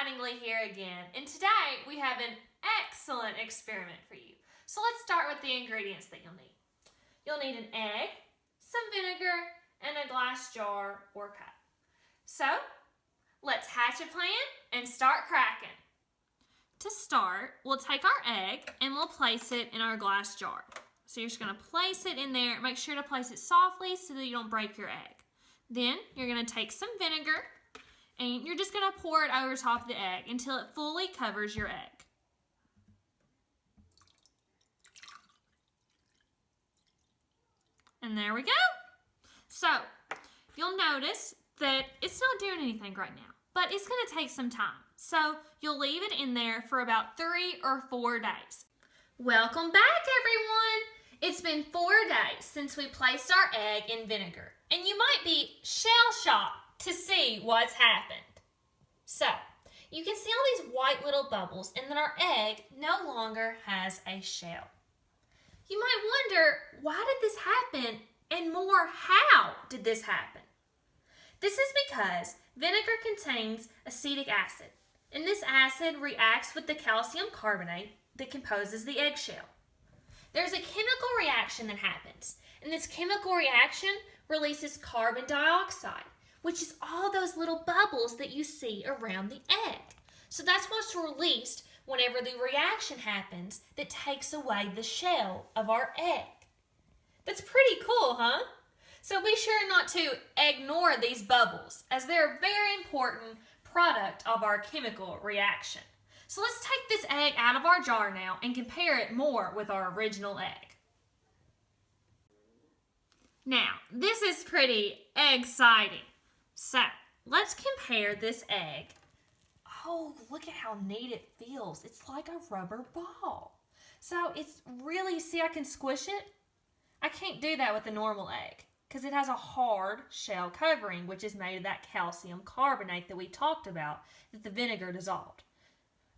Mattingly here again, and today we have an excellent experiment for you. So let's start with the ingredients that you'll need. You'll need an egg, some vinegar, and a glass jar or cup. So let's hatch a plan and start cracking. To start, we'll take our egg and we'll place it in our glass jar. So you're just going to place it in there. Make sure to place it softly so that you don't break your egg. Then you're going to take some vinegar and you're just going to pour it over top of the egg until it fully covers your egg. And there we go. So you'll notice that it's not doing anything right now, but it's going to take some time. So you'll leave it in there for about 3 or 4 days. Welcome back, everyone. It's been 4 days since we placed our egg in vinegar, and you might be shell-shocked to see what's happened. So, you can see all these white little bubbles, and then our egg no longer has a shell. You might wonder, why did this happen? And more, how did this happen? This is because vinegar contains acetic acid, and this acid reacts with the calcium carbonate that composes the eggshell. There's a chemical reaction that happens, and this chemical reaction releases carbon dioxide, which is all those little bubbles that you see around the egg. So that's what's released whenever the reaction happens that takes away the shell of our egg. That's pretty cool, huh? So be sure not to ignore these bubbles, as they're a very important product of our chemical reaction. So let's take this egg out of our jar now and compare it more with our original egg. Now, this is pretty exciting. So, let's compare this egg. Oh, look at how neat it feels. It's like a rubber ball. So, it's really, see, I can squish it. I can't do that with a normal egg because it has a hard shell covering, which is made of that calcium carbonate that we talked about that the vinegar dissolved.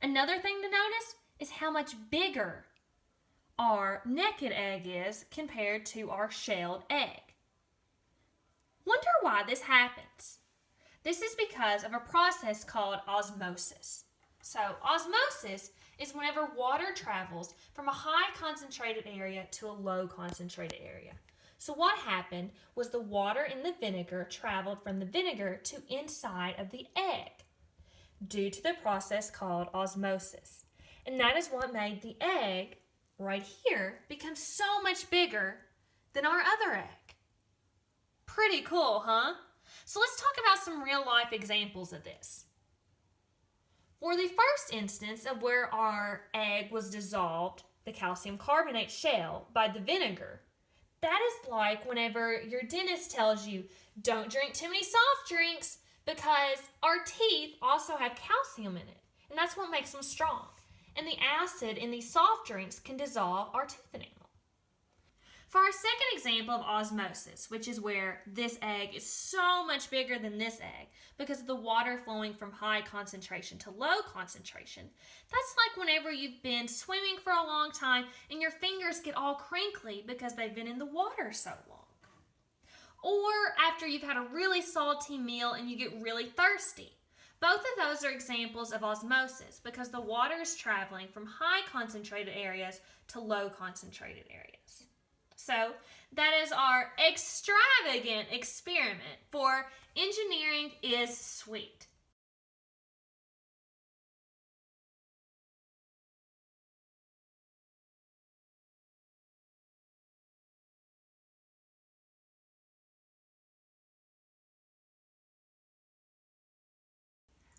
Another thing to notice is how much bigger our naked egg is compared to our shelled egg. Wonder why this happens? This is because of a process called osmosis. So osmosis is whenever water travels from a high concentrated area to a low concentrated area. So what happened was the water in the vinegar traveled from the vinegar to inside of the egg due to the process called osmosis. And that is what made the egg right here become so much bigger than our other egg. Pretty cool, huh? So let's talk about some real life examples of this. For the first instance of where our egg was dissolved, the calcium carbonate shell, by the vinegar, that is like whenever your dentist tells you, don't drink too many soft drinks because our teeth also have calcium in it, and that's what makes them strong. And the acid in these soft drinks can dissolve our tooth enamel. For our second example of osmosis, which is where this egg is so much bigger than this egg because of the water flowing from high concentration to low concentration, that's like whenever you've been swimming for a long time and your fingers get all crinkly because they've been in the water so long. Or after you've had a really salty meal and you get really thirsty. Both of those are examples of osmosis because the water is traveling from high concentrated areas to low concentrated areas. So that is our extravagant experiment for engineering is sweet.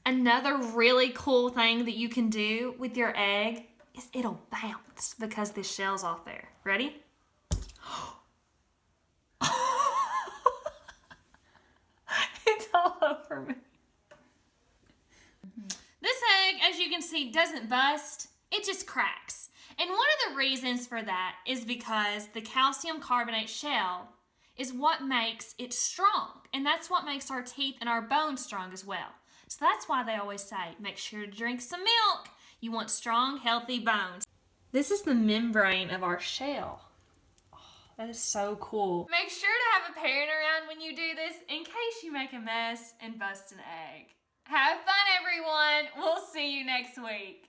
Another really cool thing that you can do with your egg is it'll bounce because the shell's off there. Ready? It's all over me. This egg, as you can see, doesn't bust. It just cracks. And one of the reasons for that is because the calcium carbonate shell is what makes it strong. And that's what makes our teeth and our bones strong as well. So that's why they always say, make sure to drink some milk. You want strong, healthy bones. This is the membrane of our shell. Oh, that is so cool. Make sure to have a parent around when you do this in case you make a mess and bust an egg. Have fun, everyone. We'll next week.